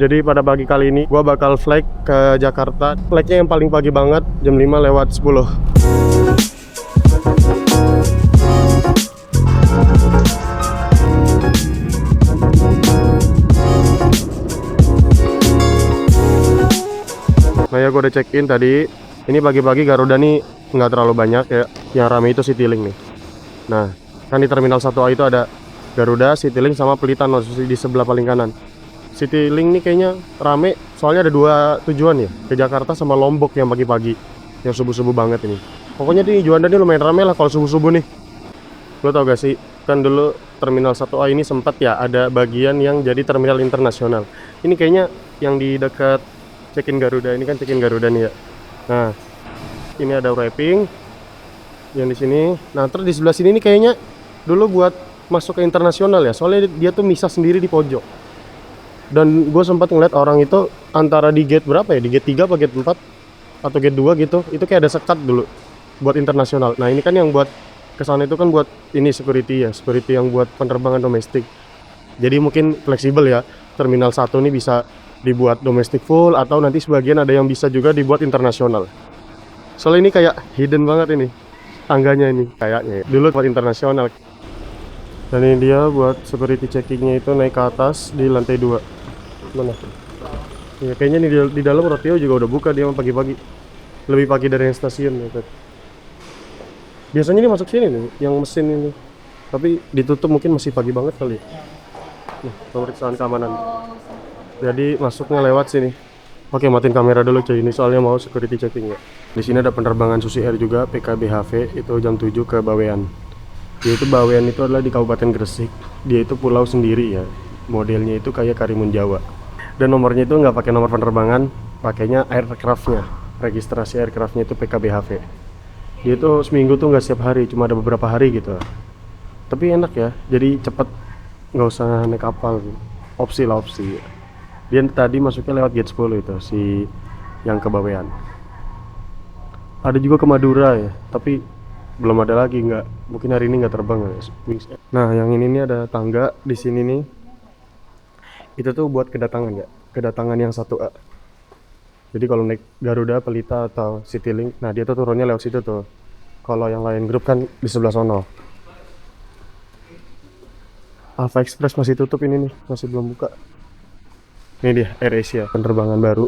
Jadi pada pagi kali ini gua bakal flight ke Jakarta. Flightnya yang paling pagi banget, jam 5:10. Nah ya, gue udah check in tadi. Ini pagi-pagi Garuda nih nggak terlalu banyak ya. Yang rame itu Citylink nih. Nah, kan di Terminal 1A itu ada Garuda, Citylink sama Pelita di sebelah paling kanan. Citylink nih kayaknya rame, soalnya ada 2 tujuan ya, ke Jakarta sama Lombok yang pagi-pagi, yang subuh-subuh banget ini. Pokoknya di Juanda nih lumayan rame lah kalau subuh-subuh nih. Lo tau gak sih, kan dulu Terminal 1A ini sempat ya ada bagian yang jadi terminal internasional. Ini kayaknya yang di dekat check-in Garuda, ini kan check-in Garuda nih ya. Nah, ini ada wrapping yang di sini. Nah, terus di sebelah sini nih kayaknya dulu buat masuk ke internasional ya, soalnya dia tuh misah sendiri di pojok. Dan gue sempat ngeliat orang itu antara di gate berapa ya, di gate 3 apa gate 4 atau gate 2 gitu, itu kayak ada sekat dulu buat internasional. Nah, ini kan yang buat kesana itu kan buat ini security ya, security yang buat penerbangan domestik. Jadi mungkin fleksibel ya, Terminal 1 ini bisa dibuat domestik full atau nanti sebagian ada yang bisa juga dibuat internasional. Soalnya ini kayak hidden banget ini tangganya ini kayaknya ya. Dulu buat internasional. Dan ini dia buat security checkingnya itu naik ke atas di lantai 2. Mana? Ya kayaknya nih di dalam Rotio juga udah buka dia pagi-pagi. Lebih pagi dari yang stasiun ya. Biasanya ini masuk sini nih, yang mesin ini. Tapi ditutup mungkin masih pagi banget kali ya. Nih, pemeriksaan keamanan. Jadi masuknya lewat sini. Oke, matiin kamera dulu cuy, ini soalnya mau security checking ya. Di sini ada penerbangan Susi Air juga, PKBHV, itu jam 7 ke Bawean. Dia itu Bawean itu adalah di Kabupaten Gresik. Dia itu pulau sendiri ya. Modelnya itu kayak Karimun Jawa. Dan nomornya itu nggak pakai nomor penerbangan, pakainya aircraftnya. Registrasi aircraftnya itu PKBHV. Dia itu seminggu tuh nggak setiap hari, cuma ada beberapa hari gitu. Tapi enak ya, jadi cepet, nggak usah naik kapal. Opsi lah opsi. Dia tadi masuknya lewat gate 10 itu, si yang ke Bawean. Ada juga ke Madura ya, tapi belum ada lagi, nggak, mungkin hari ini nggak terbang ya. Nah, yang ini nih ada tangga di sini nih. Itu tuh buat kedatangan ya, kedatangan yang 1A. Jadi kalau naik Garuda, Pelita atau Citylink, nah dia tuh turunnya lewat situ tuh. Kalau yang lain grup kan di sebelah sono. Alpha Express masih tutup ini nih, masih belum buka. Ini dia AirAsia, penerbangan baru.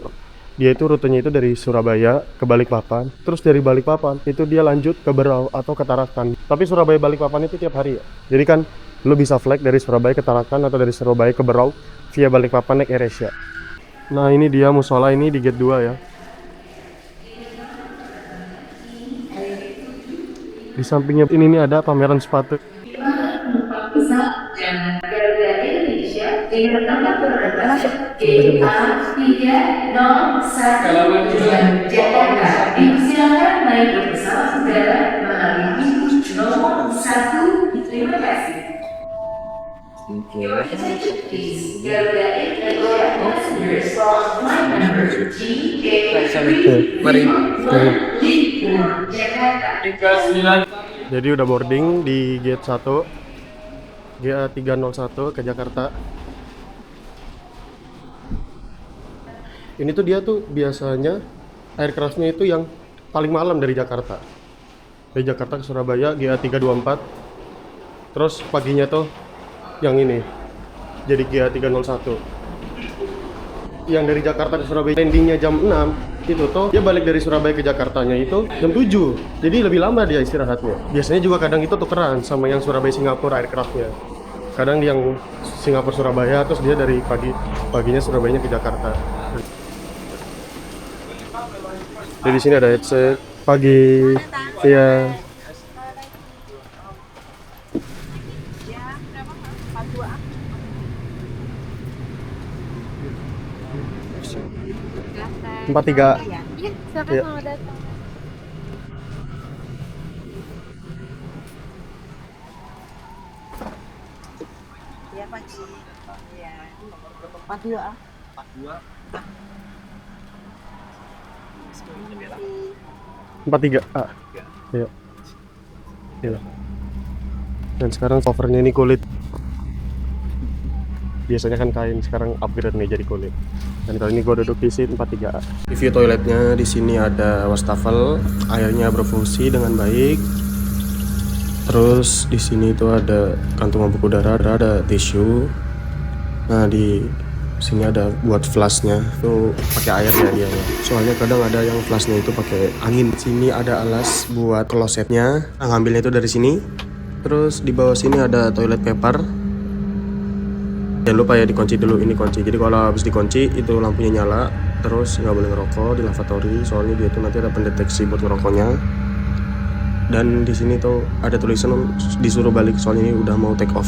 Dia itu rutenya itu dari Surabaya ke Balikpapan, terus dari Balikpapan itu dia lanjut ke Berau atau ke Tarakan. Tapi Surabaya Balikpapan itu tiap hari ya. Jadi kan lu bisa flight dari Surabaya ke Tarakan atau dari Surabaya ke Berau via Balikpapan naik AirAsia. Nah, ini dia musola ini di gate 2 ya. Di sampingnya ini nih ada pameran sepatu. Mari. Jadi udah boarding di gate 1 GA301 ke Jakarta. Ini tuh dia tuh biasanya aircraftnya itu yang paling malam dari Jakarta. Dari Jakarta ke Surabaya GA324. Terus paginya tuh yang ini jadi GA301. Yang dari Jakarta ke Surabaya landingnya jam 6. Itu tuh dia balik dari Surabaya ke Jakartanya itu jam 7. Jadi lebih lama dia istirahatnya. Biasanya juga kadang itu tukeran sama yang Surabaya Singapura aircraftnya. Kadang yang Singapura Surabaya, terus dia dari paginya Surabayanya ke Jakarta. Jadi di sini ada headset pagi. Iya. Empat tiga. Iya, silakan Iya. mau datang. Iya Pak Ci. Iya. 42 ah. 42. 43 A. Iya. Iya. Dan sekarang covernya ini kulit. Biasanya kan kain, sekarang upgrade nih jadi kulit. Dan kali ini gue duduk di seat 43A. Review toiletnya, di sini ada wastafel, airnya berfungsi dengan baik. Terus di sini itu ada kantung pembekuan udara, ada tisu. Nah, di sini ada buat flashnya, itu pakai air ya dia. Soalnya kadang ada yang flashnya itu pakai angin. Sini ada alas buat klosetnya. Nah, ngambilnya itu dari sini. Terus di bawah sini ada toilet paper. Jangan lupa ya dikunci dulu, ini kunci. Jadi kalau habis dikunci itu lampunya nyala. Terus nggak boleh ngerokok di lavatory, soalnya dia itu nanti ada pendeteksi buat ngerokoknya. Dan di sini tuh ada tulisan disuruh balik soalnya ini udah mau take off.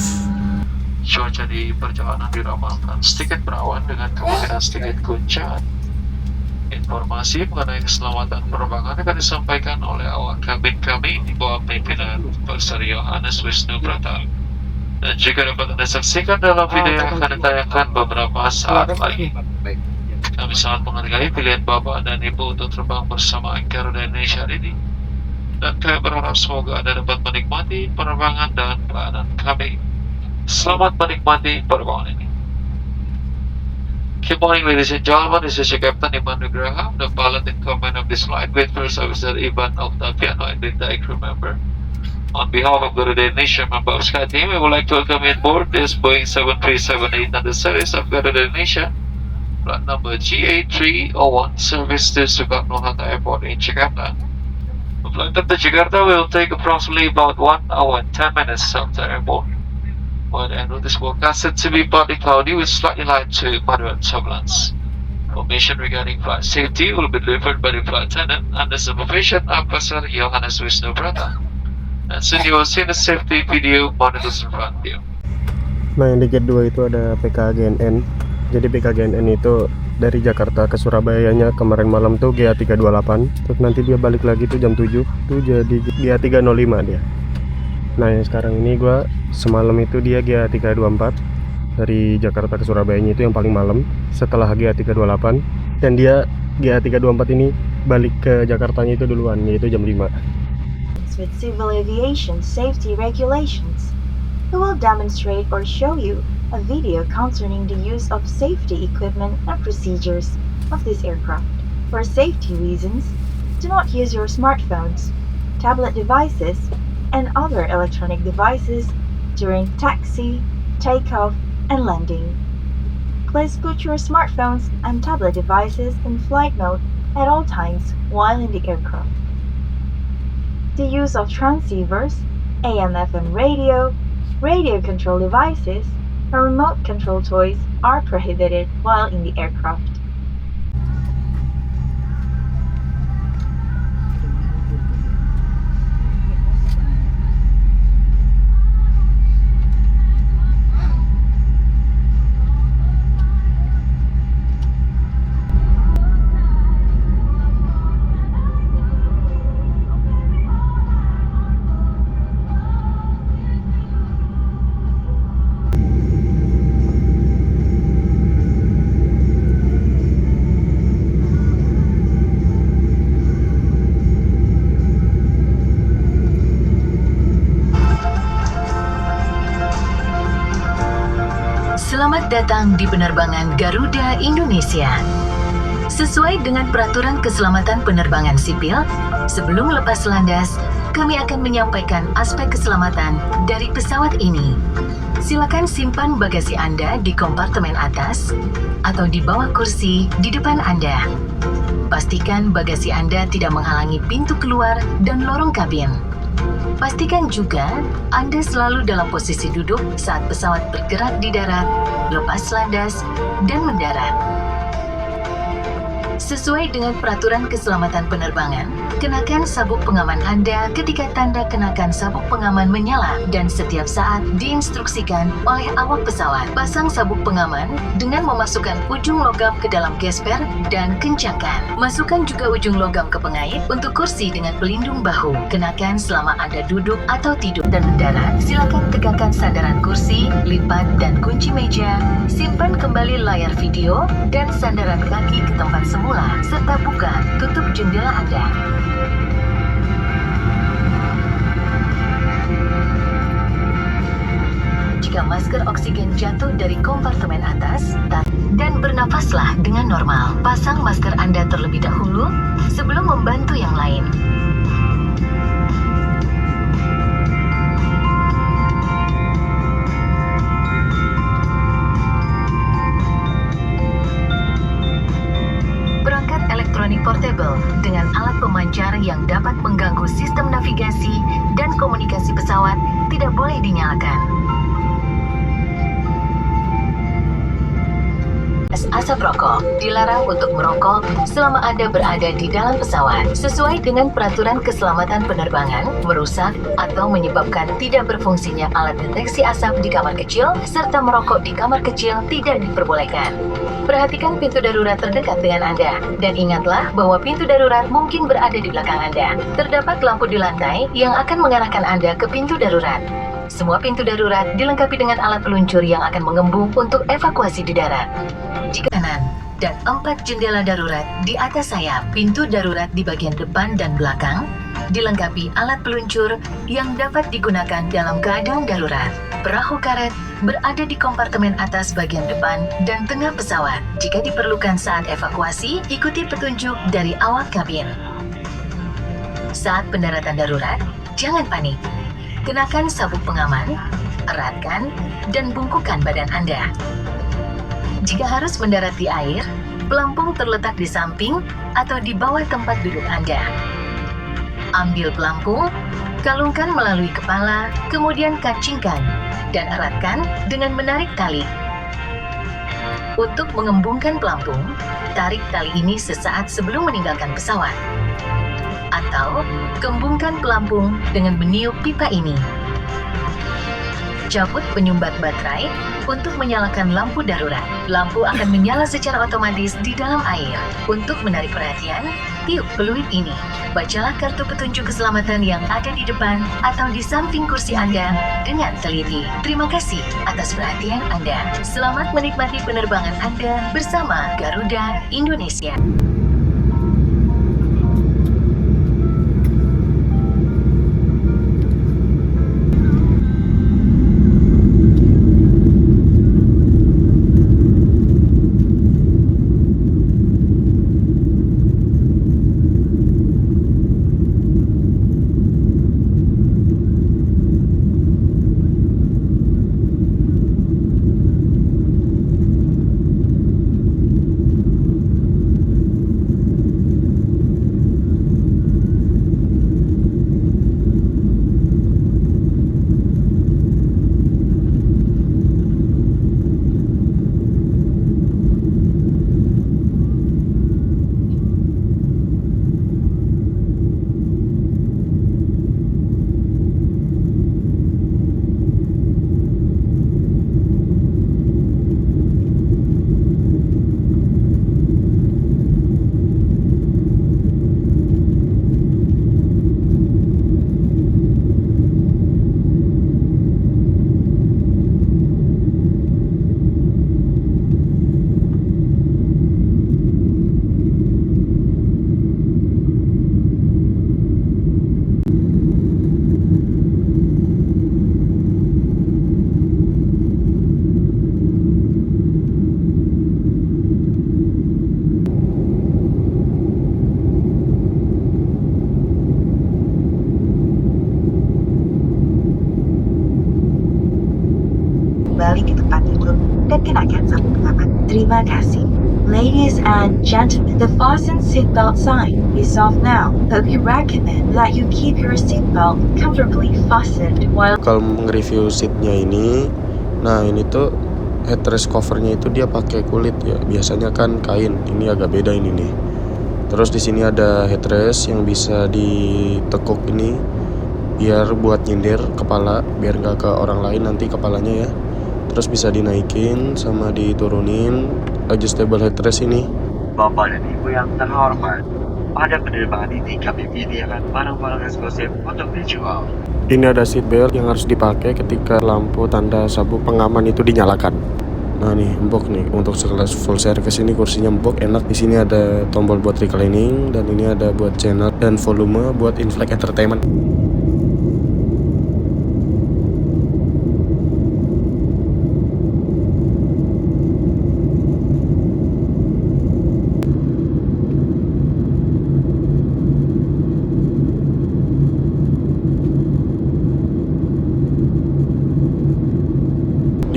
Cuaca di perjalanan diramalkan sedikit berawan dengan kemungkinan sedikit guncangan. Informasi mengenai keselamatan penerbangan akan disampaikan oleh awak kabin kami di bawah pimpinan Profesor Yohanes Wisnu Pratama. Dan juga dapat Anda saksikan dalam video yang akan ditayangkan beberapa saat lagi. Kami sangat menghargai pilihan Bapak dan Ibu untuk terbang bersama Garuda Indonesia ini. Dan kami berharap semoga Anda dapat menikmati penerbangan dan pelayanan kami. Selamat menikmati penerbangan ini. Good morning, ladies and gentlemen. This is your Captain Iman Nugraha, the pilot in command of this flight with First Officer Ivan Octaviano and the deck crew member. On behalf of Garuda Indonesia member of SkyTeam, we would like to welcome you on board this Boeing 737-8 under series of Garuda Indonesia, flight number GA301, service to Soekarno-Hatta Airport in Jakarta. The flight up to Jakarta will take approximately about 1 hour and 10 minutes after airport. While the route is forecasted to be partly cloudy with slightly light to moderate turbulence. Information regarding flight safety will be delivered by the flight attendant under supervision of Professor Yohanes Wisnu Pratama. And soon you will see the safety video monitors in front of you. Nah, yang di gate 2 itu ada PKGNN. Jadi PKGNN itu dari Jakarta ke Surabayanya kemarin malam tuh GA328. Terus nanti dia balik lagi tuh jam 7 tuh jadi GA305 dia. Nah, yang sekarang ini gua semalam itu dia GA324 dari Jakarta ke Surabayanya itu yang paling malam setelah GA328, dan dia GA324 ini balik ke Jakartanya itu duluan, yaitu jam 5. With civil aviation safety regulations, we will demonstrate or show you a video concerning the use of safety equipment and procedures of this aircraft. For safety reasons, do not use your smartphones, tablet devices, and other electronic devices during taxi, takeoff, and landing. Please put your smartphones and tablet devices in flight mode at all times while in the aircraft. The use of transceivers, AM/FM radio, radio control devices, and remote control toys are prohibited while in the aircraft. Selamat datang di penerbangan Garuda Indonesia. Sesuai dengan peraturan keselamatan penerbangan sipil, sebelum lepas landas, kami akan menyampaikan aspek keselamatan dari pesawat ini. Silakan simpan bagasi Anda di kompartemen atas atau di bawah kursi di depan Anda. Pastikan bagasi Anda tidak menghalangi pintu keluar dan lorong kabin. Pastikan juga Anda selalu dalam posisi duduk saat pesawat bergerak di darat, lepas landas, dan mendarat. Sesuai dengan peraturan keselamatan penerbangan, kenakan sabuk pengaman Anda ketika tanda kenakan sabuk pengaman menyala dan setiap saat diinstruksikan oleh awak pesawat. Pasang sabuk pengaman dengan memasukkan ujung logam ke dalam gesper dan kencangkan. Masukkan juga ujung logam ke pengait untuk kursi dengan pelindung bahu. Kenakan selama Anda duduk atau tidur dan mendarat. Silakan tegakkan sandaran kursi, lipat dan kunci meja. Simpan kembali layar video dan sandaran kaki ke tempat semula, serta buka tutup jendela Anda. jika masker oksigen jatuh dari kompartemen atas, dan bernafaslah dengan normal. Pasang masker Anda terlebih dahulu sebelum membantu yang lain. Perangkat elektronik portable dengan alat pemancar yang dapat mengganggu sistem navigasi dan komunikasi pesawat tidak boleh dinyalakan. Asap rokok dilarang untuk merokok selama Anda berada di dalam pesawat. Sesuai dengan peraturan keselamatan penerbangan, merusak atau menyebabkan tidak berfungsinya alat deteksi asap di kamar kecil serta merokok di kamar kecil tidak diperbolehkan. Perhatikan pintu darurat terdekat dengan Anda dan ingatlah bahwa pintu darurat mungkin berada di belakang Anda. Terdapat lampu di lantai yang akan mengarahkan Anda ke pintu darurat. Semua pintu darurat dilengkapi dengan alat peluncur yang akan mengembung untuk evakuasi di darat. Jika kanan dan 4 jendela darurat di atas sayap, pintu darurat di bagian depan dan belakang dilengkapi alat peluncur yang dapat digunakan dalam keadaan darurat. Perahu karet berada di kompartemen atas bagian depan dan tengah pesawat. Jika diperlukan saat evakuasi, ikuti petunjuk dari awak kabin. Saat pendaratan darurat, jangan panik. Kenakan sabuk pengaman, eratkan, dan bungkukan badan Anda. Jika harus mendarat di air, pelampung terletak di samping atau di bawah tempat duduk Anda. Ambil pelampung, kalungkan melalui kepala, kemudian kancingkan, dan eratkan dengan menarik tali. Untuk mengembungkan pelampung, tarik tali ini sesaat sebelum meninggalkan pesawat. Atau, kembungkan pelampung dengan meniup pipa ini. Cabut penyumbat baterai untuk menyalakan lampu darurat. Lampu akan menyala secara otomatis di dalam air. Untuk menarik perhatian, tiup peluit ini. Bacalah kartu petunjuk keselamatan yang ada di depan atau di samping kursi Anda dengan teliti. Terima kasih atas perhatian Anda. Selamat menikmati penerbangan Anda bersama Garuda Indonesia. Kembali ke tempat duduk dan kenakan sabuk pengaman. Terima kasih. Ladies and gentlemen, the fasten seatbelt sign is off now, but we recommend that you keep your seatbelt comfortably fastened while Kalau nge-review seatnya ini, nah ini tuh headrest covernya itu dia pakai kulit ya. Biasanya kan kain, ini agak beda ini nih. Terus di sini ada headrest yang bisa ditekuk ini biar buat nyindir kepala, biar nggak ke orang lain nanti kepalanya ya. Terus bisa dinaikin sama diturunin, adjustable headrest ini. Bapak dan Ibu yang terhormat, pada penerbangan ini kami menyediakan barang-barang eksklusif untuk dijual. Ini ada seat belt yang harus dipakai ketika lampu tanda sabuk pengaman itu dinyalakan. Nah nih, empuk nih untuk sekelas full service ini kursinya empuk, enak. Di sini ada tombol buat reclining dan ini ada buat channel dan volume buat in-flight entertainment.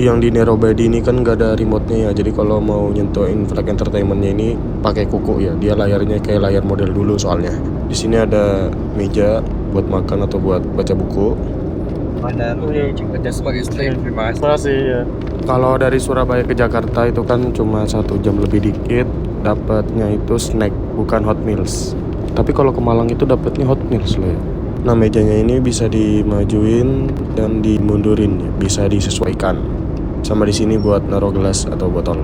yang di Nerobody ini kan nggak ada remote-nya ya. Jadi kalau mau nyentuhin flight entertainment-nya ini pakai kuku ya. Dia layarnya kayak layar model dulu soalnya. Di sini ada meja buat makan atau buat baca buku. Mana lu kerja sebagai stay. Terima Makasih ya. Kalau dari Surabaya ke Jakarta itu kan cuma 1 jam lebih dikit. Dapatnya itu snack, bukan hot meals. Tapi kalau ke Malang itu dapatnya hot meals loh ya. Nah, mejanya ini bisa dimajuin dan dimundurin ya, bisa disesuaikan. Sama di sini buat naruh gelas atau botol.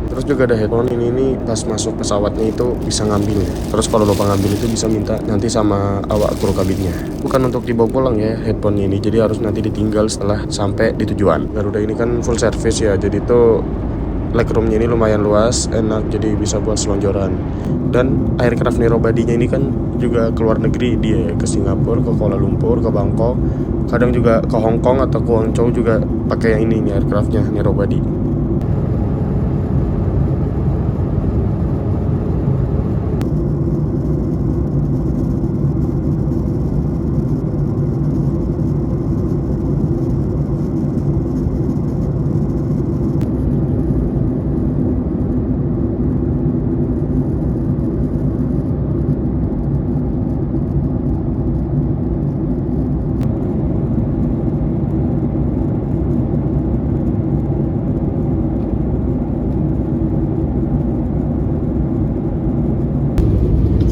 Terus juga ada headphone ini pas masuk pesawatnya itu bisa ngambil ya. Terus kalau lupa ngambil itu bisa minta nanti sama awak kru kabinnya. Bukan untuk dibawa pulang ya headphone ini, jadi harus nanti ditinggal setelah sampai di tujuan. Garuda ini kan full service ya, jadi tuh legroomnya ini lumayan luas, enak, jadi bisa buat selonjoran. Dan aircraft Nerobody-nya ini kan juga ke luar negeri dia ya, ke Singapura, ke Kuala Lumpur, ke Bangkok, kadang juga ke Hong Kong atau ke Guangzhou juga pakai yang ini nih aircraftnya Nerobody.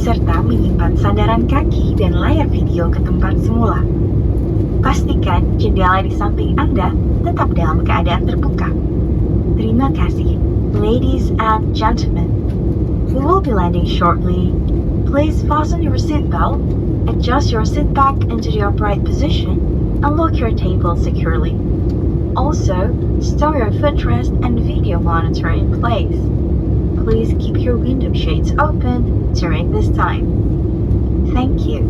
Serta menyimpan sandaran kaki dan layar video ke tempat semula. Pastikan jendela di samping Anda tetap dalam keadaan terbuka. Terima kasih, ladies and gentlemen. We will be landing shortly. Please fasten your seatbelt, adjust your seat back into the upright position, and lock your table securely. Also, store your footrest and video monitor in place. Please keep your window shades open during this time. Thank you.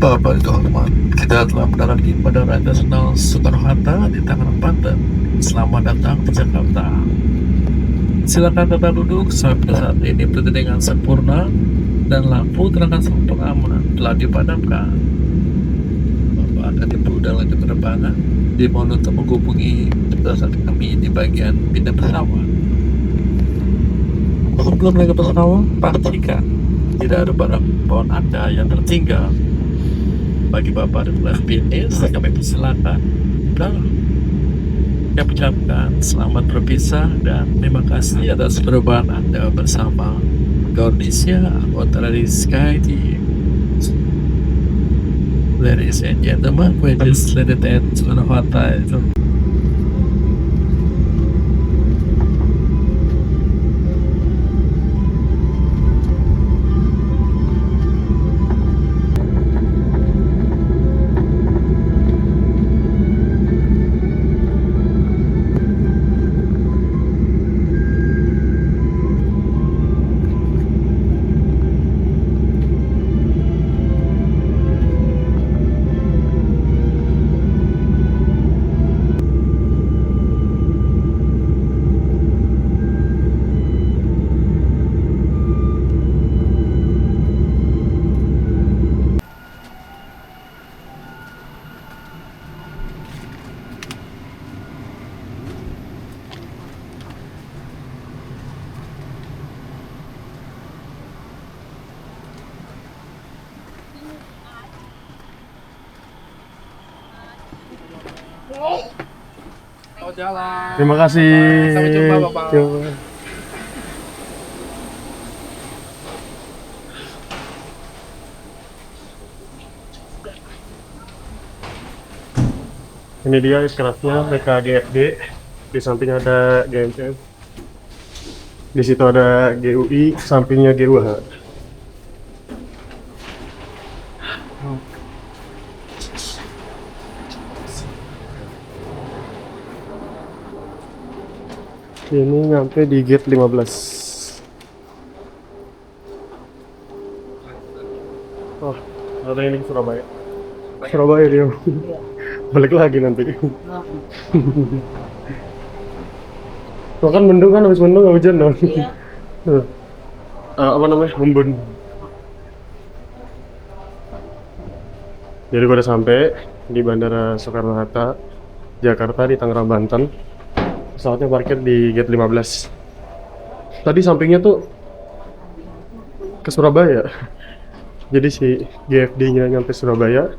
Bapak terhormat, kita telah mendarat di Bandara Internasional Soekarno-Hatta di Tangerang, Banten. Selamat datang di Jakarta. Silakan tetap duduk sampai saat ini berdiri dengan sempurna dan lampu terangan sabuk pengaman telah dipadamkan. Bapak akan diperlukan lanjut penerbangan. Dimohon untuk menghubungi petugas kami di bagian pindah pesawat. Sebelum naik ke pesawat, pastikan tidak ada barang bawaan Anda yang tertinggal. Bagi Bapak dan FPS, kami persilakan. Kami ucapkan selamat berpisah dan terima kasih atas perubahan Anda bersama Garuda anggota dari SkyTeam. Ladies and gentlemen, we just let it end Soekarno-Hatta. Terima kasih. Sampai jumpa, Bapak. Ini dia aircraftnya PKGFD. Di samping ada GMCF. Di situ ada GUI, sampingnya GUH. Ini nyampe di gate 15. Oh, ada ini Surabaya. Surabaya dia. Balik lagi nanti. Tuh kan mendung kan, habis mendung nggak hujan dong. Iya. Apa namanya? Embun. Jadi gue udah sampai di Bandara Soekarno-Hatta, Jakarta di Tangerang, Banten. Pesawatnya parkir di gate 15. Tadi sampingnya tuh ke Surabaya. Jadi si GFD-nya nyampe Surabaya,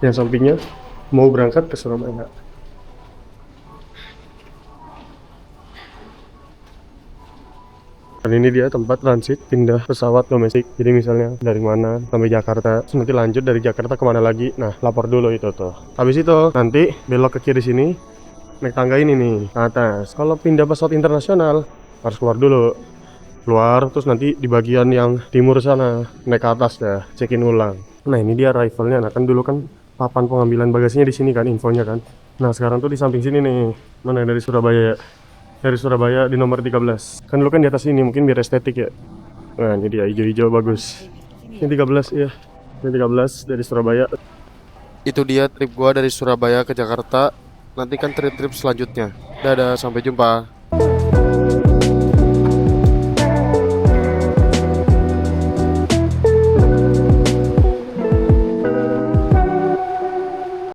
yang sampingnya mau berangkat ke Surabaya. Dan ini dia tempat transit pindah pesawat domestik. Jadi misalnya dari mana sampai Jakarta, terus nanti lanjut dari Jakarta kemana lagi. Nah, lapor dulu itu tuh. Habis itu nanti belok ke kiri sini, naik tangga ini nih ke atas. Kalau pindah pesawat internasional harus keluar dulu. Keluar terus nanti di bagian yang timur sana naik ke atas ya, check-in ulang. Nah, ini dia arrivalnya. Nah, kan dulu kan papan pengambilan bagasinya di sini kan, infonya kan. Nah, sekarang tuh di samping sini nih. Mana dari Surabaya ya? Dari Surabaya di nomor 13. Kan dulu kan di atas ini, mungkin biar estetik ya. Nah, ini dia hijau-hijau bagus. Ini 13 ya. Ini 13 dari Surabaya. Itu dia trip gua dari Surabaya ke Jakarta. Nantikan trip-trip selanjutnya. Dadah, sampai jumpa.